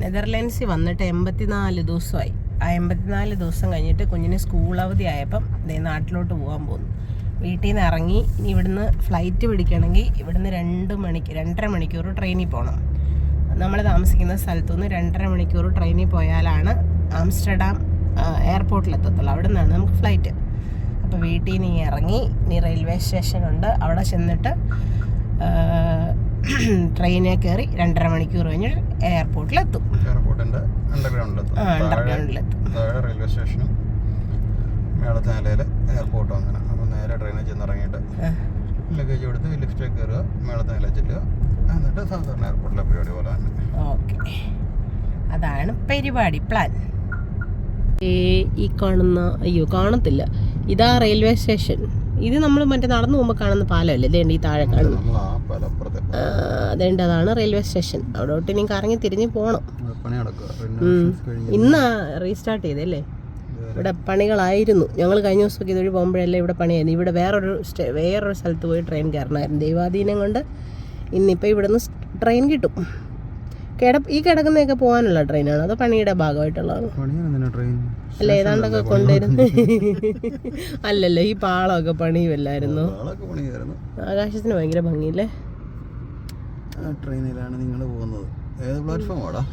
നെതർലാൻഡ്സിൽ വന്നിട്ട് 84 ദിവസമായി. ആ 84 ദിവസം കഴിഞ്ഞിട്ട് കുഞ്ഞിന് സ്കൂൾ അവധി ആയപ്പം നാട്ടിലോട്ട് പോകാൻ പോകുന്നു. വീട്ടിൽ നിന്ന് ഇറങ്ങി ഇനി ഇവിടുന്ന് ഫ്ലൈറ്റ് പിടിക്കണമെങ്കിൽ ഇവിടുന്ന് 2.5 മണിക്കൂർ ട്രെയിനിൽ പോകണം. നമ്മൾ താമസിക്കുന്ന സ്ഥലത്തുനിന്ന് 2.5 മണിക്കൂർ ട്രെയിനിൽ പോയാലാണ് ആംസ്റ്റർഡാം എയർപോർട്ടിലെത്തത്തുള്ളൂ. അവിടെ നിന്നാണ് നമുക്ക് ഫ്ലൈറ്റ്. അപ്പോൾ വീട്ടിൽ നിന്ന് ഇറങ്ങി ഇനി റെയിൽവേ സ്റ്റേഷനുണ്ട്, അവിടെ ചെന്നിട്ട് ട്രെയിനിൽ കയറി 2.5 മണിക്കൂർ കഴിഞ്ഞ് എയർപോർട്ടിലെത്തും. അണ്ടർഗ്രൗണ്ടിലെത്തും. റെയിൽവേ സ്റ്റേഷനും മേളത്തെ നിലയിൽ എയർപോർട്ടും അങ്ങനെ. അപ്പോൾ നേരെ ട്രെയിനിൽ ചെന്നിറങ്ങിയിട്ട് ലഗേജ് കൊടുത്ത് ലിഫ്റ്റിൽ കയറുക, മേളത്തെ നിലയിൽ ചെല്ലുക, എന്നിട്ട് സാധാരണ എയർപോർട്ടിലെ പരിപാടി പോലെ തന്നെ. ഓക്കെ, അതാണ് പരിപാടി പ്ലാൻ. ഈ കാണുന്ന കാണത്തില്ല, ഇതാ റെയിൽവേ സ്റ്റേഷൻ. ഇത് നമ്മൾ മറ്റേ നടന്നു പോകുമ്പോൾ കാണുന്ന പാലമല്ലേ, ഇതേണ്ട ഈ താഴെ കാണുന്നു. അതേണ്ട, അതാണ് റെയിൽവേ സ്റ്റേഷൻ. അവിടോട്ട് ഇനി കറങ്ങി തിരിഞ്ഞ് പോകണം. ഇന്നാ റീസ്റ്റാർട്ട് ചെയ്തല്ലേ. ഇവിടെ പണികളായിരുന്നു. ഞങ്ങൾ കഴിഞ്ഞ ദിവസമൊക്കെ ഇതുവഴി പോകുമ്പോഴല്ലേ ഇവിടെ പണിയായിരുന്നു. ഇവിടെ വേറൊരു സ്ഥലത്ത് പോയി ട്രെയിൻ കയറണമായിരുന്നു. ദൈവാധീനം കൊണ്ട് ഇന്നിപ്പോൾ ഇവിടുന്ന് ട്രെയിൻ കിട്ടും. ഈ കിടക്കുന്നതൊക്കെ പോകാനുള്ള ട്രെയിനാണ്, അതോ പണിയുടെ ഭാഗമായിട്ടുള്ളതാണ്? അല്ല, ഏതാണ്ടൊക്കെ കൊണ്ടുവരുന്നു. അല്ലല്ലോ, ഈ പാളമൊക്കെ പണിയുമല്ലായിരുന്നു. ആകാശത്തിന് ഭയങ്കര ഭംഗിയില്ലേ. ട്രെയിനിലാണ് നിങ്ങൾ പോകുന്നത്. ഏത് പ്ലാറ്റ്ഫോമാടാ?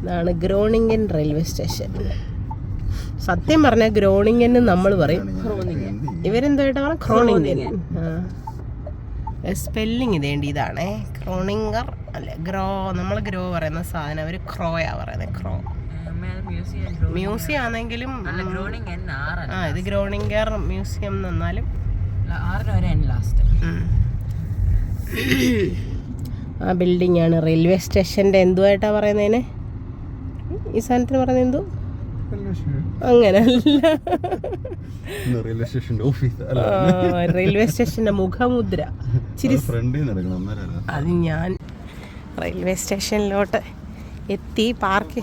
ഇതാണ് ഗ്രോണിംഗൻ റെയിൽവേ സ്റ്റേഷൻ. സത്യം പറഞ്ഞ ഗ്രോണിംഗൻ നമ്മൾ പറയും, ഇവരെന്തായിട്ടാ പറയുക? ക്രോണിംഗൻ. സ്പെല്ലിങ് ഇതേണ്ടി ഇതാണേ, ക്രോണിംഗർ അല്ലെ ഗ്രോ. നമ്മൾ ഗ്രോ പറയുന്ന സാധനം അവർ ക്രോയാ പറയുന്നത്. ക്രോ മ്യൂസിയം ആണെങ്കിലും ഇത് ഗ്രോണിംഗർ മ്യൂസിയം എന്നാലും ആ ബിൽഡിംഗ് ആണ് റെയിൽവേ സ്റ്റേഷൻ്റെ. എന്തുമായിട്ടാ പറയുന്നതിന്? ഈ സാധനത്തിന് പറയുന്നത് എന്തോ? അങ്ങനല്ല, റെയിൽവേ സ്റ്റേഷന്റെ മുഖമുദ്ര. അത് ഞാൻ റെയിൽവേ സ്റ്റേഷനിലോട്ട് എത്തി. പാർക്ക്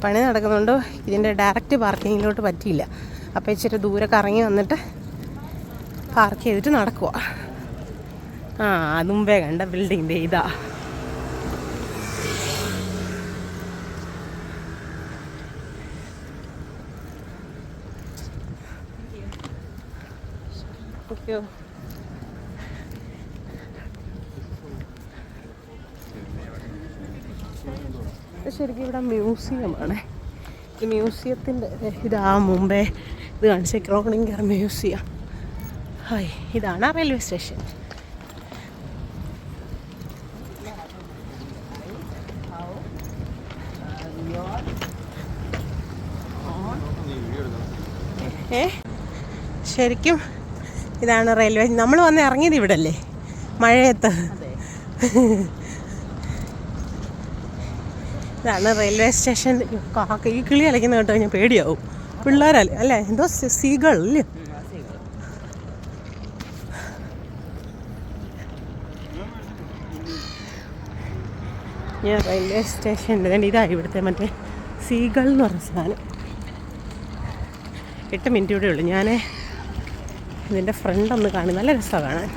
പണി നടക്കുന്നുണ്ട്. ഇതിൻ്റെ ഡയറക്റ്റ് പാർക്കിങ്ങിലോട്ട് പറ്റിയില്ല. അപ്പോൾ ഇച്ചിരി ദൂരെ കറങ്ങി വന്നിട്ട് പാർക്ക് ചെയ്തിട്ട് നടക്കുക. അതുമ്പേ കണ്ട ബിൽഡിങ്ങിൻ്റെ ഇതാ. ശരിക്കും ഇവിടെ മ്യൂസിയമാണ്. ഈ മ്യൂസിയത്തിൻ്റെ ഇതാ മുമ്പേ ഇത് കാണിച്ച ക്രോണിംഗർ മ്യൂസിയം. ഹായ്, ഇതാണ് റെയിൽവേ സ്റ്റേഷൻ. ശരിക്കും ഇതാണ് റെയിൽവേ. നമ്മൾ വന്ന് ഇറങ്ങിയത് ഇവിടെ അല്ലേ, മഴയത്ത്. ഇതാണ് റെയിൽവേ സ്റ്റേഷൻ. ഈ കിളി അലയ്ക്കുന്ന കേട്ടോ ഞാൻ പേടിയാവും. പിള്ളേരല്ലേ അല്ലേ, എന്തോ സീകൾ അല്ലേ. ഞാൻ റെയിൽവേ സ്റ്റേഷൻ്റെ ഇതാ ഇവിടുത്തെ മറ്റേ സീകൾ എന്ന് പറഞ്ഞ സാധനം. 8 മിനിറ്റ് കൂടെ ഉള്ളൂ. ഞാൻ ഇതിൻ്റെ ഫ്രണ്ട് ഒന്ന് കാണും, നല്ല രസമാണ് കാണാൻ.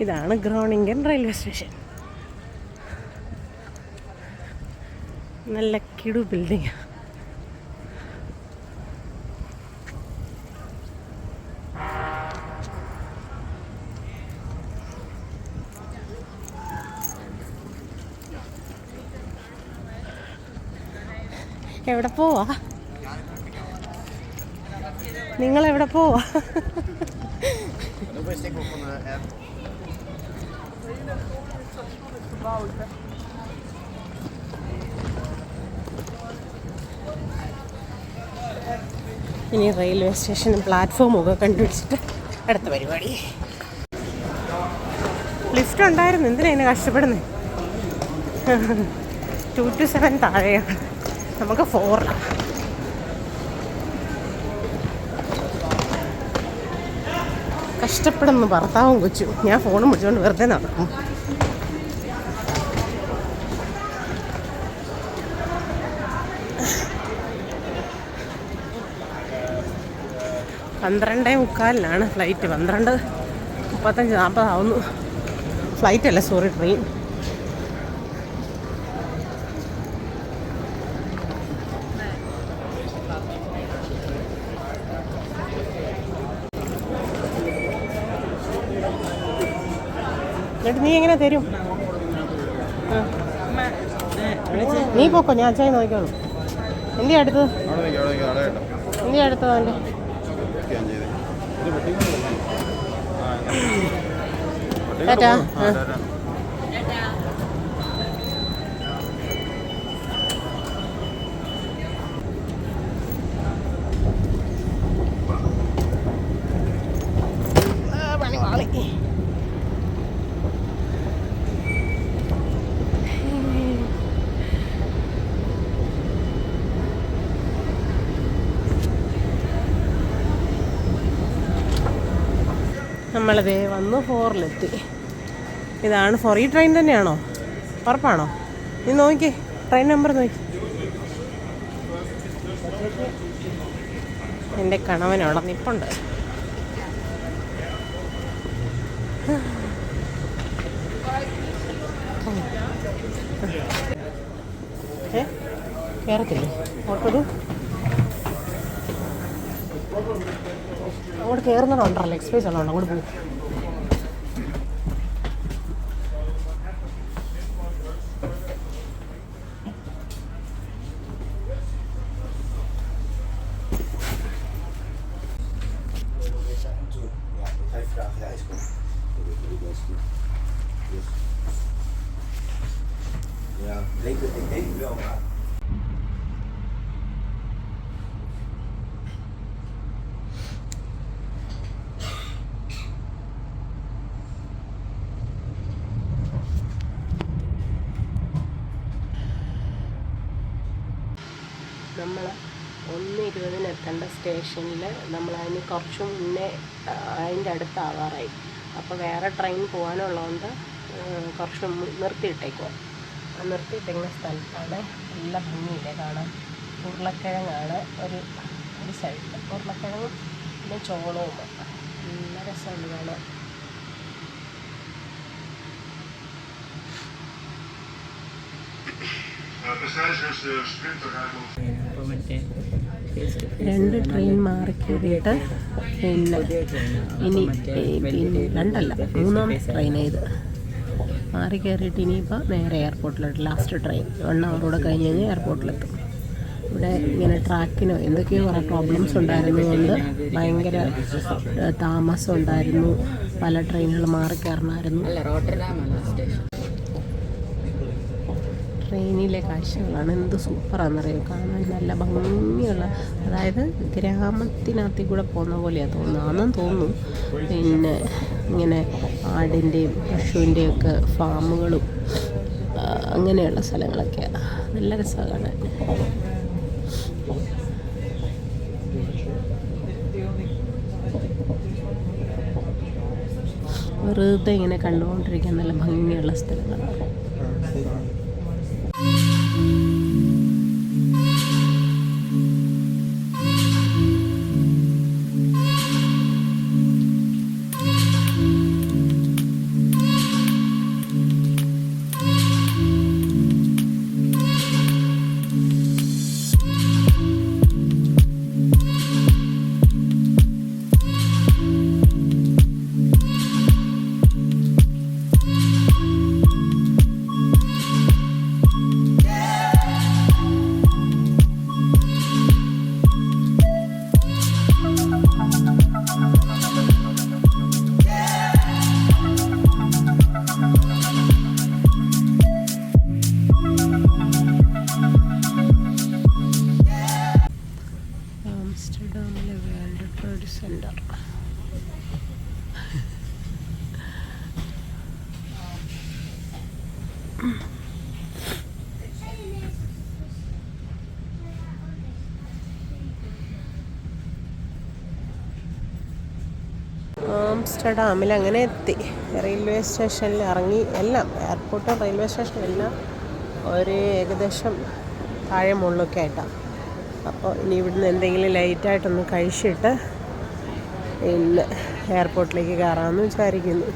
ഇതാണ് ഗ്രോണിംഗൻ റെയിൽവേ സ്റ്റേഷൻ. നല്ല കിടു ബിൽഡിംഗ്. എവിടെ പോവാ? നിങ്ങളെവിടെ പോവാ? ഇനി റെയിൽവേ സ്റ്റേഷനും പ്ലാറ്റ്ഫോമും ഒക്കെ കണ്ടുപിടിച്ചിട്ട് അടുത്ത പരിപാടി. ലിഫ്റ്റ് ഉണ്ടായിരുന്നു, എന്തിനാ ഇതിനെ കഷ്ടപ്പെടുന്നത്? 2 to 7 താഴെയാണ്, നമുക്ക് 4. കഷ്ടപ്പെടുന്നു ഭർത്താവും കൊച്ചും. ഞാൻ ഫോണും പിടിച്ചുകൊണ്ട് വെറുതെ നടക്കും. പന്ത്രണ്ടേ മുക്കാലിനാണ് ഫ്ലൈറ്റ്. 12:35-40 ആവുന്നു. ഫ്ലൈറ്റ് അല്ല, സോറി, ട്രെയിൻ. എന്നിട്ട് നീ എങ്ങനെ തരും? നീ പോക്കോ, ഞാൻ അച്ഛനെ നോക്കിക്കോളൂ. എന്തിയാ അടുത്തത്? എന്തിയാ അടുത്തത് അവൻ്റെ? ടാറ്റാ. പണി വാളി. നമ്മളതേ വന്നു 4-ലെത്തി. ഇതാണ് 4. ഈ ട്രെയിൻ തന്നെയാണോ? ഉറപ്പാണോ? നീ നോക്കി ട്രെയിൻ നമ്പർ നോക്കി. എൻ്റെ കണവനവിടെ നിൽപ്പുണ്ട്. കയറത്തില്ലേ? ഓട്ടോടു അങ്ങോട്ട് കയറുന്നതുണ്ടല്ലോ, എക്സ്പ്രസ് ഉള്ളതുകൊണ്ട് അങ്ങോട്ട് പോകും. നമ്മൾ 1:20 എത്തേണ്ട സ്റ്റേഷനിൽ നമ്മളതിന് കുറച്ച് മുന്നേ അതിൻ്റെ അടുത്താവാറായി. അപ്പോൾ വേറെ ട്രെയിൻ പോകാനുള്ളതുകൊണ്ട് കുറച്ച് നിർത്തിയിട്ടേക്കുവാ. നിർത്തിയിട്ടേക്കുന്ന സ്ഥലത്താണ് നല്ല ഭംഗിയില്ലേ കാണാൻ. ഉരുളക്കിഴങ്ങാണ് ഒരു സൈഡിൽ, ഉരുളക്കിഴങ്ങും പിന്നെ ചോളവും. നല്ല രസമുണ്ട് കാണാൻ. രണ്ട് ട്രെയിൻ മാറി കയറിയിട്ട് പിന്നെ ഇനി രണ്ടല്ല 3-ാമത്തെ ട്രെയിനാണ് ഇത്. മാറി കയറിയിട്ട് ഇനിയിപ്പോൾ നേരെ എയർപോർട്ടിലോട്ട്. ലാസ്റ്റ് ട്രെയിൻ 1 hour കൂടെ കഴിഞ്ഞ് കഴിഞ്ഞാൽ എയർപോർട്ടിലെത്തും. ഇവിടെ ഇങ്ങനെ ട്രാക്കിനോ എന്തൊക്കെയോ കുറേ പ്രോബ്ലംസ് ഉണ്ടായിരുന്നതുകൊണ്ട് ഭയങ്കര താമസം ഉണ്ടായിരുന്നു. പല ട്രെയിനുകൾ മാറി കയറണമായിരുന്നു. ട്രെയിനിലെ കാഴ്ചകളാണ് എന്ത് സൂപ്പറാണെന്നറിയാം കാണാൻ. നല്ല ഭംഗിയുള്ള, അതായത് ഗ്രാമത്തിനകത്തിൽ കൂടെ പോകുന്ന പോലെയാണ് തോന്നുന്നതെന്നും തോന്നുന്നു. പിന്നെ ഇങ്ങനെ ആടിൻ്റെയും പശുവിൻ്റെയും ഒക്കെ ഫാമുകളും അങ്ങനെയുള്ള സ്ഥലങ്ങളൊക്കെയാണ്. നല്ല രസമാണ് കാണാൻ. വെറുതെ ഇങ്ങനെ കണ്ടുകൊണ്ടിരിക്കാൻ നല്ല ഭംഗിയുള്ള സ്ഥലങ്ങളാണ്. ആംസ്റ്റർഡാമിലെ വേൾഡ് ട്രേഡ് സെൻറ്റർ. ആംസ്റ്റർഡാമിൽ അങ്ങനെ എത്തി. റെയിൽവേ സ്റ്റേഷനിൽ ഇറങ്ങി. എല്ലാം എയർപോർട്ടും റെയിൽവേ സ്റ്റേഷനും എല്ലാം ഒരു ഏകദേശം താഴെ മുകളിലൊക്കെ ആയിട്ടാണ്. അപ്പോൾ ഇനി ഇവിടുന്ന് എന്തെങ്കിലും ലൈറ്റായിട്ടൊന്ന് കഴിച്ചിട്ട് ഇന്ന് എയർപോർട്ടിലേക്ക് കയറാമെന്ന് വിചാരിക്കുന്നു.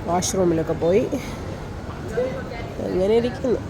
വാഷ്റൂമിലൊക്കെ പോയി അങ്ങനെ ഇരിക്കുന്നു.